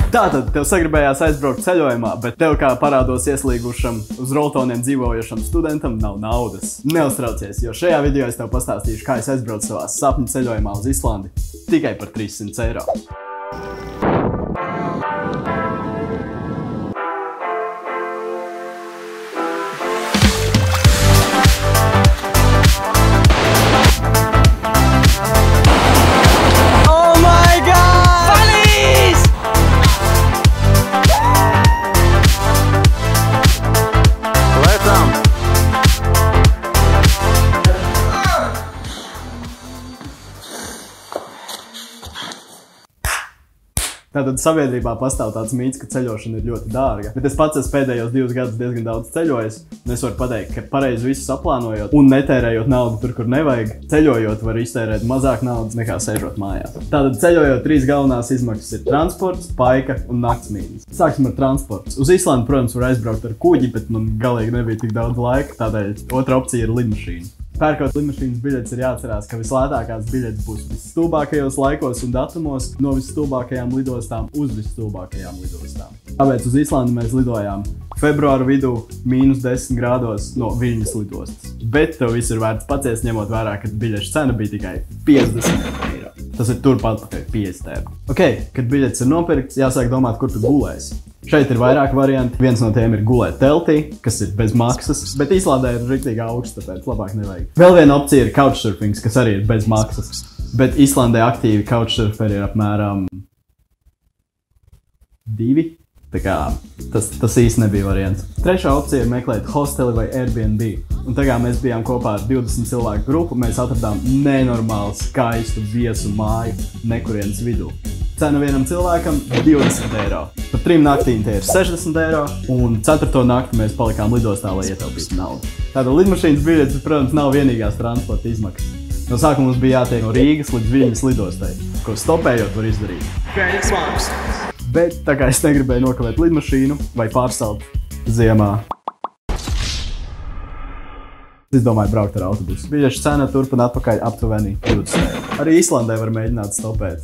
Tātad tev sagribējās aizbraukt ceļojumā, bet tev kā parādos ieslīgušam uz roltoniem dzīvojošam studentam nav naudas. Neuztraucies, jo šajā video es tev pastāstīšu, kā es aizbraucu savā sapņu ceļojumā uz Islandi tikai par 300 eiro. Tātad sabiedrībā pastāv tāds mīts, ka ceļošana ir ļoti dārga, bet es pats esmu pēdējos 2 gadus diezgan daudz ceļojis, un es varu pateikt, ka pareizi visu saplānojot un netērējot naudu tur, kur nevajag, ceļojot var iztērēt mazāk naudas nekā sēžot mājās. Tātad ceļojot 3 galvenās izmaksas ir transports, paika un naktsmītnes. Sāksim ar transportu. Uz Islandu, protams, var aizbraukt ar kuģi, bet man galīgi nebija tik daudz laika, tādēļ otra opcija ir lidmašīna. Pērkot lidmašīnas biļetes ir jāatcerās, ka vislētākās biļetes būs visstulbākajos laikos un datumos no visstulbākajām lidostām uz visstulbākajām lidostām. Tāpēc uz Islandu mēs lidojām februāra vidū -10 grādos no Viļņas lidostas. Bet tev viss ir vērts paciest, ņemot vērā, ka biļešu cena bija tikai 50 eiro. Tas ir turpat pakaļ 50 eiro. Ok, kad biļetes ir nopirkts, jāsāk domāt, kur tu gulēsi. Šeit ir vairāki varianti. Viens no tiem ir gulēt teltī, kas ir bez maksas, bet Islandē ir riktīgi augsts, tāpēc labāk nevajag. Vēl viena opcija ir couchsurfings, kas arī ir bez maksas, bet Islandē aktīvi couchsurferi ir apmēram 2. Tā kā tas īsti nebija variants. Trešā opcija ir meklēt hosteli vai Airbnb. Un tā kā mēs bijām kopā ar 20 cilvēku grupu, mēs atradām nenormāli skaistu viesu māju nekurienes vidū. Cena vienam cilvēkam 20 eiro. Par 3 naktīm tie ir 60 eiro, un 4. nakti mēs palikām lidostā, lai ietaupītu naudu. Tātad lidmašīnas biļetes, protams, nav vienīgās transporta izmaksas. No sākuma mums bija jātiek no Rīgas līdz Viļņas lidostai, ko stopējot var izdarīt. Bet tā kā es negribēju nokavēt lidmašīnu vai pārsalt ziemā, es domāju braukt ar autobusu. Biļešu cena turpin atpakaļ aptuveni 20 eiro. Arī Islandē var mēģināt stopēt,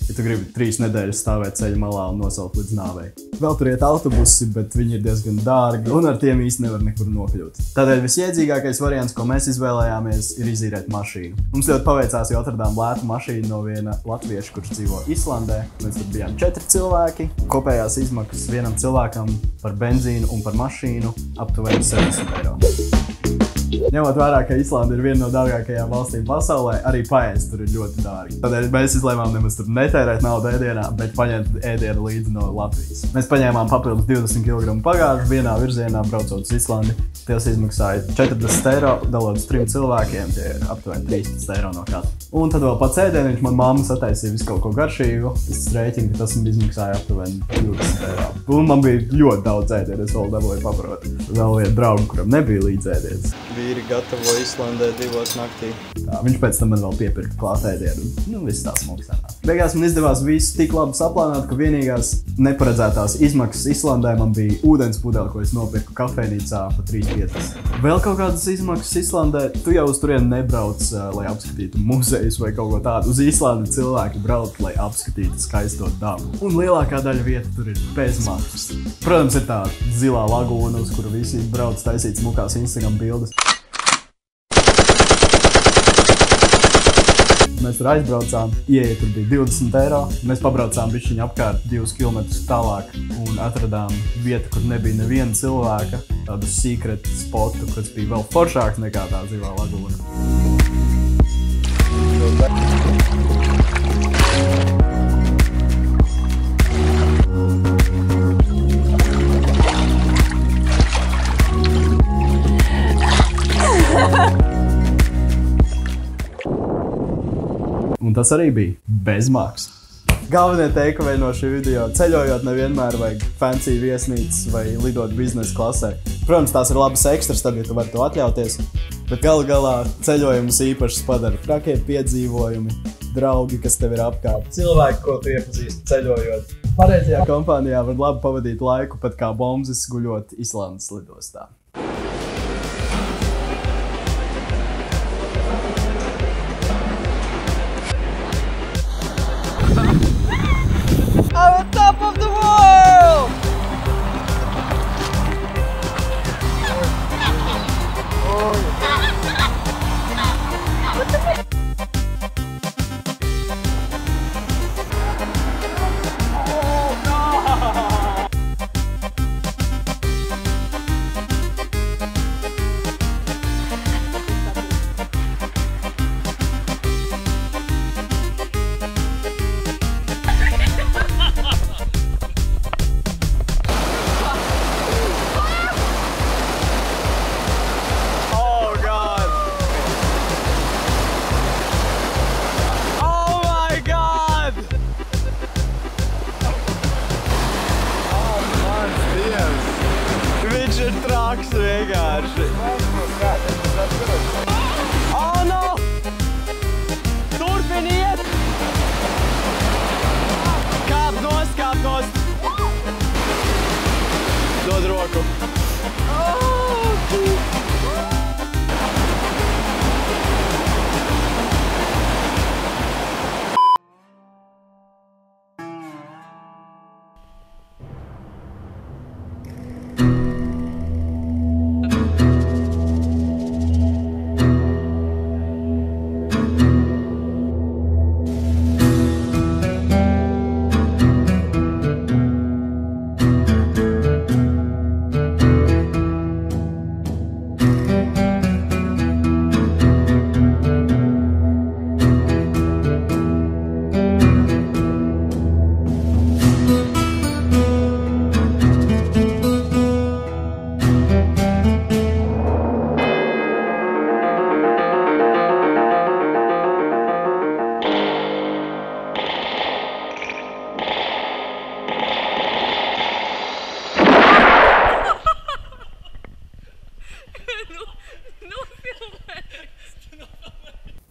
ja tu gribi 3 nedēļas stāvēt ceļa malā un nosaukt līdz nāvei. Vēl tur iet autobusi, bet viņi ir diezgan dārgi un ar tiem īsti nevar nekur nokļūt. Tādēļ visiedzīgākais variants, ko mēs izvēlējāmies, ir izīrēt mašīnu. Mums ļoti paveicās, jo atradām lētu mašīnu no viena latvieša, kurš dzīvo Islandē. Mēs tur bijām 4 cilvēki. Kopējās izmaksas vienam cilvēkam par benzīnu un par mašīnu aptuveni 70 eiro. Ņemot vērā, ka Islanda ir viena no dārgākajām valstīm pasaulē, arī paēst tur ir ļoti dārgi. Tādēļ mēs izlēmām nemaz tur netērēt naudu ēdienā, bet paņemt ēdienu līdzi no Latvijas. Mēs paņēmām papildus 20 kg pagāžu vienā virzienā braucot uz Islandi. Tās izmaksāja 40 eiro, dalot uz 3 cilvēkiem, tie ir aptuveni 13 eiro no katra. Un tad vēl pats ēdieniņš, man mamma sataisīja visu kaut ko garšīgu. Es rēķinu, ka tas man izmaksāja aptuveni 20 eiro. Un man bija ļoti daudz ēdienu, es vēl dabūju paprot. Vēl viena drauga, kuram nebija līdz ēdienas. Vīri gatavo Islandē 2 naktī. Tā, viņš pēc tam man vēl piepirka klāt ēdienu. Nu, viss tā smuks sanāk. Beigās man izdevās visu tik labi saplānot, ka vienīgās neparedzētās izmaksas Islandē man bija ūdens pudeli, ko es nopirku kafejnīcā pa 3,50. Vēl kaut kādas izmaksas Islandē, tu jau uz turieni nebrauc, lai apskatītu muzejus vai kaut ko tādu. Uz Islandi cilvēki brauc, lai apskatītu skaisto dabu. Un lielākā daļa vieta tur ir bez maksas. Protams, ir tā zilā lagūna, uz kuru visi brauc taisīt smukās Instagram bildes. Mēs tur aizbraucām, ieeja tur bija 20 eiro. Mēs pabraucām bišķiņu apkārt 2 km tālāk un atradām vietu, kur nebija neviena cilvēka. Tādu secret spotu, kas bija vēl foršāks nekā tā zilā lagūna. Un tas arī bija bez maksas. Galvenie teikumi no šī video - ceļojot nevienmēr vajag fancy viesnīcas vai lidot biznesa klasē. Protams, tās ir labas ekstras, tad, ja tu vari to atļauties, bet galu galā ceļojumus īpašas padara trakie piedzīvojumi, draugi, kas tev ir apkārt, cilvēki, ko tu iepazīsti ceļojot. Pareizajā kompānijā var labi pavadīt laiku, pat kā bombzis guļot Islandes lidostā. I'm on top of the world! Maks vienkārši. Oh, no! Turpiniet! Kāp nost! Dod roku.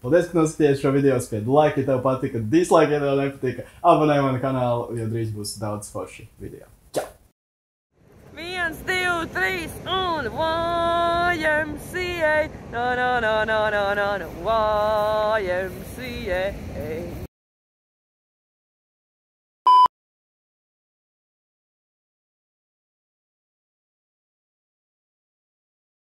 Paldies, ka noskatījāties šo video. Spied like, ja tev patika, dislike, ja tev nepatika. Abonē manu kanālu, jo drīz būs daudz forši video. Čau! 1, 2, 3 un YMCA. No, YMCA.